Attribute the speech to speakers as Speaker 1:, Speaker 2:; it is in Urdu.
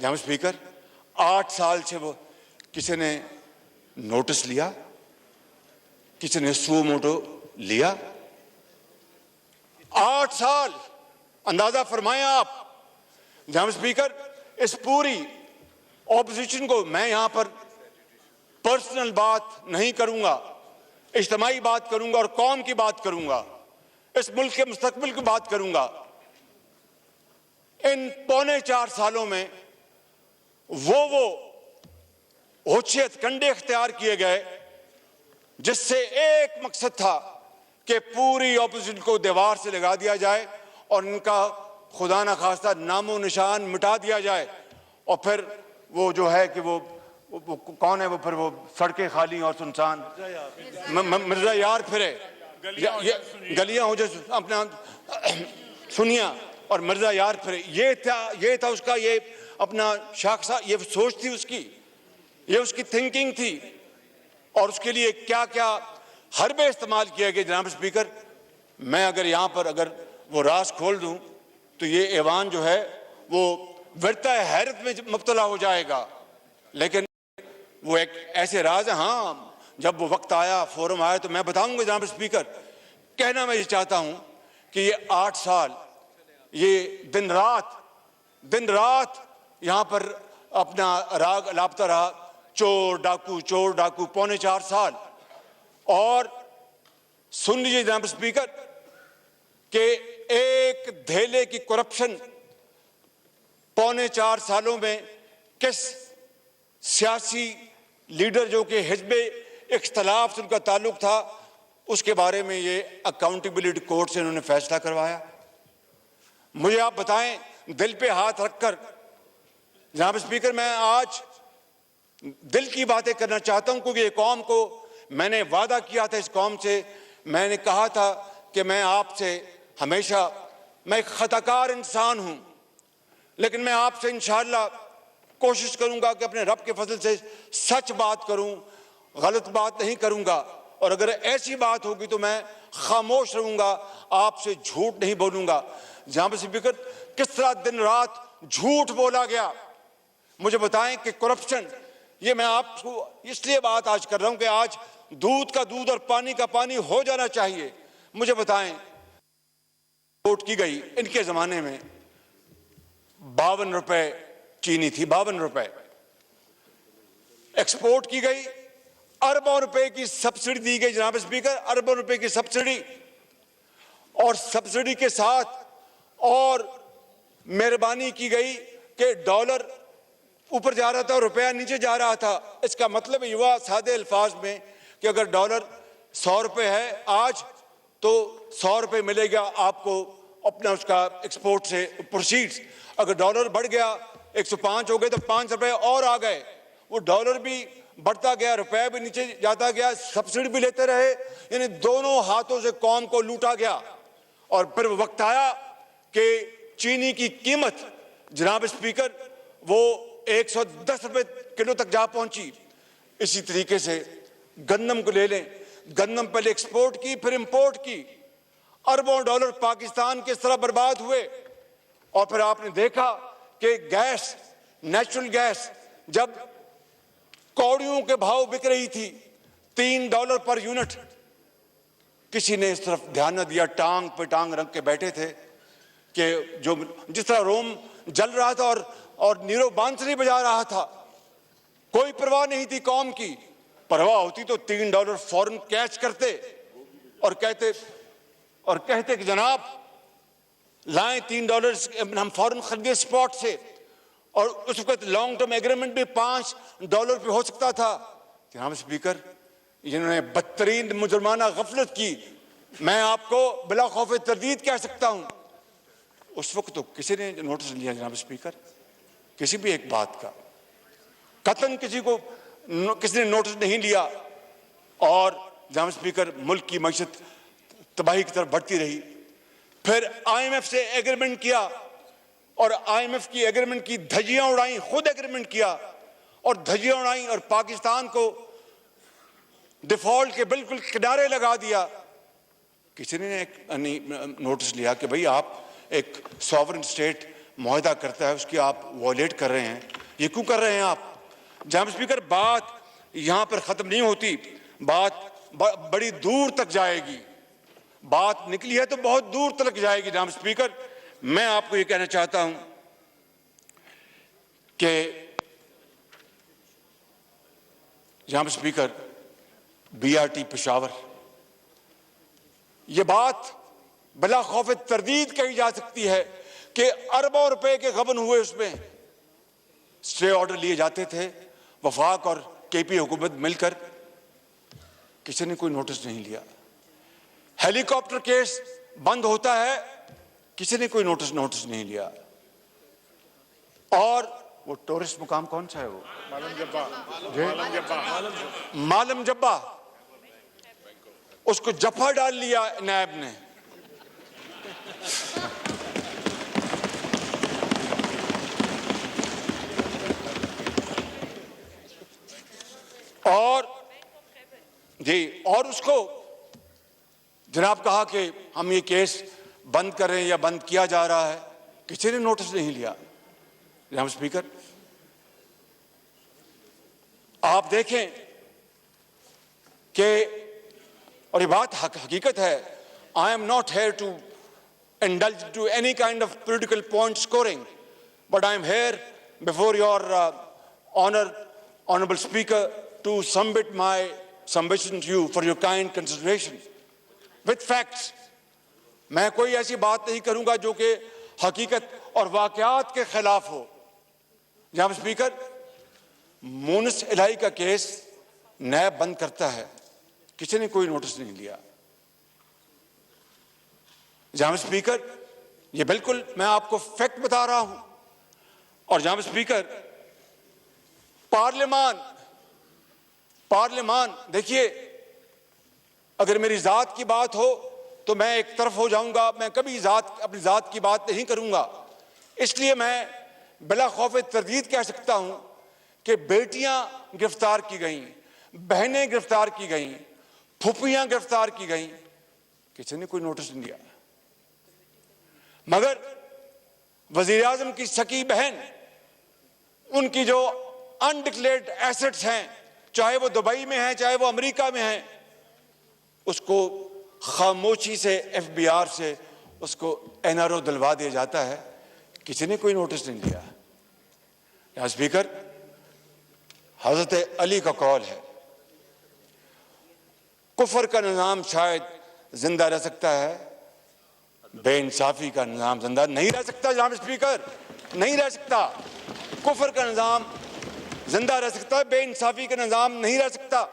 Speaker 1: جناب اسپیکر 8 سال سے وہ کسی نے نوٹس لیا, کسی نے سو موٹو لیا؟ 8 سال اندازہ فرمائیں آپ. جناب اسپیکر اس پوری اپوزیشن کو میں یہاں پر پرسنل بات نہیں کروں گا, اجتماعی بات کروں گا اور قوم کی بات کروں گا, اس ملک کے مستقبل کی بات کروں گا. ان 4.25 سالوں میں وہ ہوچیت کنڈے اختیار کیے گئے جس سے ایک مقصد تھا کہ پوری اپوزیشن کو دیوار سے لگا دیا جائے اور ان کا خدا نہ خواستہ نام و نشان مٹا دیا جائے, اور پھر وہ جو ہے کہ وہ کون ہے, وہ پھر وہ سڑکیں خالی اور سنسان, مرزا یار پھرے, گلیاں ہو جائے اپنا سنیا اور مرزا یار پھرے. یہ تھا اس کا, یہ اپنا شاخصہ, یہ سوچ تھی اس کی, یہ اس کی تھنکنگ تھی, اور اس کے لیے کیا کیا حربے استعمال کیا گیا. جناب اسپیکر میں اگر یہاں پر اگر وہ راز کھول دوں تو یہ ایوان جو ہے وہ ورطہ حیرت میں مبتلا ہو جائے گا, لیکن وہ ایک ایسے راز ہے. ہاں جب وہ وقت آیا, فورم آیا تو میں بتاؤں گا. جناب اسپیکر کہنا میں یہ چاہتا ہوں کہ یہ 8 سال یہ دن رات یہاں پر اپنا راگ لاپتہ رہا, چور ڈاکو 4.25 سال. اور سن لیجیے جناب اسپیکر کہ ایک دھیلے کی کرپشن 4.25 سالوں میں کس سیاسی لیڈر جو کہ حزب اختلاف سے ان کا تعلق تھا, اس کے بارے میں یہ اکاؤنٹیبلٹی کورٹ سے انہوں نے فیصلہ کروایا. مجھے آپ بتائیں دل پہ ہاتھ رکھ کر. جناب اسپیکر میں آج دل کی باتیں کرنا چاہتا ہوں, کیونکہ یہ قوم کو میں نے وعدہ کیا تھا, اس قوم سے میں نے کہا تھا کہ میں آپ سے ہمیشہ, میں ایک خطاکار انسان ہوں, لیکن میں آپ سے انشاءاللہ کوشش کروں گا کہ اپنے رب کے فضل سے سچ بات کروں, غلط بات نہیں کروں گا, اور اگر ایسی بات ہوگی تو میں خاموش رہوں گا, آپ سے جھوٹ نہیں بولوں گا. جناب اسپیکر کس طرح دن رات جھوٹ بولا گیا, مجھے بتائیں کہ کرپشن, یہ میں آپ کو اس لیے بات آج کر رہا ہوں کہ آج دودھ کا دودھ اور پانی کا پانی ہو جانا چاہیے. مجھے بتائیں ووٹ کی گئی ان کے زمانے میں 52 روپے چینی تھی, 52 روپے ایکسپورٹ کی گئی, اربوں روپے کی سبسڈی دی گئی. جناب اسپیکر اربوں روپے کی سبسڈی, اور سبسڈی کے ساتھ اور مہربانی کی گئی کہ ڈالر اوپر جا رہا تھا اور روپیہ نیچے جا رہا تھا. اس کا مطلب یہ ہوا سادے الفاظ میں کہ اگر ڈالر 100 روپے ہے آج تو 100 روپے ملے گا آپ کو اپنا اس کا ایکسپورٹ سے پروسیڈز. اگر ڈالر بڑھ گیا 105 ہو گئے تو 5 روپے اور آ گئے, وہ ڈالر بھی بڑھتا گیا, روپے بھی نیچے جاتا گیا, سبسڈی بھی لیتے رہے, یعنی دونوں ہاتھوں سے قوم کو لوٹا گیا. اور پھر وقت آیا کہ چینی کی قیمت جناب اسپیکر وہ 110 روپے کلو تک جا پہنچی. اسی طریقے سے گندم کو لے لیں, گندم پہلے ایکسپورٹ کی پھر امپورٹ کی, اربوں ڈالر پاکستان کس طرح برباد ہوئے. اور پھر آپ نے دیکھا کہ گیس, نیچرل گیس جب کوڑیوں کے بھاؤ بک رہی تھی $3 پر یونٹ, کسی نے اس طرف دھیان نہ دیا, ٹانگ پہ ٹانگ رکھ کے بیٹھے تھے کہ جو جس طرح روم جل رہا تھا اور نیرو بانسری بجا رہا تھا, کوئی پرواہ نہیں تھی قوم کی. پرواہ ہوتی تو $3 فوراً کیچ کرتے اور کہتے کہ جناب لائیں $3 ہم فوراً خریدے اسپاٹ سے, اور اس وقت لانگ ٹرم ایگریمنٹ بھی $5 پہ ہو سکتا تھا. جناب اسپیکر جنہوں نے بدترین مجرمانہ غفلت کی, میں آپ کو بلا خوف تردید کہہ سکتا ہوں, اس وقت تو کسی نے نوٹس لیا جناب اسپیکر, کسی بھی ایک بات کا قطعاً کسی نے نوٹس نہیں لیا. اور جناب اسپیکر ملک کی معیشت تباہی کی طرف بڑھتی رہی. پھر IMF سے ایگریمنٹ کیا, اور IMF کی ایگریمنٹ کی دھجیاں اڑائیں, خود ایگریمنٹ کیا اور دھجیاں اڑائیں, اور پاکستان کو ڈیفالٹ کے بالکل کنارے لگا دیا. کسی نے نوٹس لیا کہ بھئی آپ ایک سوورن اسٹیٹ معاہدہ کرتا ہے, اس کی آپ وائلیٹ کر رہے ہیں. یہ کیوں کر رہے ہیں آپ؟ جناب اسپیکر، بات یہاں پر ختم نہیں ہوتی، بات بڑی دور تک جائے گی، بات نکلی ہے تو بہت دور تک جائے گی۔ جناب اسپیکر، میں آپ کو یہ کہنا چاہتا ہوں کہ جناب speaker, B R T Peshawar, یہ بات بلا خوف تردید کہی جا سکتی ہے کہ اربوں روپے کے غبن ہوئے، اس میں اسٹے آرڈر لیے جاتے تھے، وفاق اور کے پی حکومت مل کر، کسی نے کوئی نوٹس نہیں لیا۔ ہیلی کاپٹر کیس بند ہوتا ہے، کسی نے کوئی نوٹس نہیں لیا۔ اور وہ ٹورسٹ مقام کون سا ہے؟ وہ مالم جبہ، اس کو جفا ڈال لیا نیب نے۔ اور اور اس کو جناب کہا کہ ہم یہ کیس بند کر رہے ہیں یا بند کیا جا رہا ہے، کسی نے نوٹس نہیں لیا۔ جناب اسپیکر، آپ دیکھیں کہ، اور یہ بات حقیقت ہے، I am not here to indulge to any kind of political point scoring, but I am here before your honorable speaker to submit my submission to you for your kind consideration with facts۔ میں کوئی ایسی بات نہیں کروں گا جو کہ حقیقت اور واقعات کے خلاف ہو۔ جناب اسپیکر، مونس الہی کا کیس نیب بند کرتا ہے، کسی نے کوئی نوٹس نہیں لیا۔ جناب اسپیکر، یہ بالکل میں آپ کو فیکٹ بتا رہا ہوں۔ اور جناب اسپیکر، پارلیمان دیکھیے، اگر میری ذات کی بات ہو تو میں ایک طرف ہو جاؤں گا، میں کبھی اپنی ذات کی بات نہیں کروں گا۔ اس لیے میں بلا خوف تردید کہہ سکتا ہوں کہ بیٹیاں گرفتار کی گئیں، بہنیں گرفتار کی گئیں، پھوپھیاں گرفتار کی گئیں، کسی نے کوئی نوٹس نہیں لیا۔ مگر وزیر اعظم کی سکی بہن، ان کی جو انڈکلیئرڈ ایسٹس ہیں، چاہے وہ دبئی میں ہیں چاہے وہ امریکہ میں ہیں، اس کو خاموشی سے ایف بی آر سے اس کو این آر او دلوا دیا جاتا ہے، کسی نے کوئی نوٹس نہیں لیا۔ جناب اسپیکر، حضرت علی کا قول ہے، کفر کا نظام شاید زندہ رہ سکتا ہے، بے انصافی کا نظام زندہ نہیں رہ سکتا۔ جناب اسپیکر، نہیں رہ سکتا۔ کفر کا نظام زندہ رہ سکتا ہے، بے انصافی کا نظام نہیں رہ سکتا۔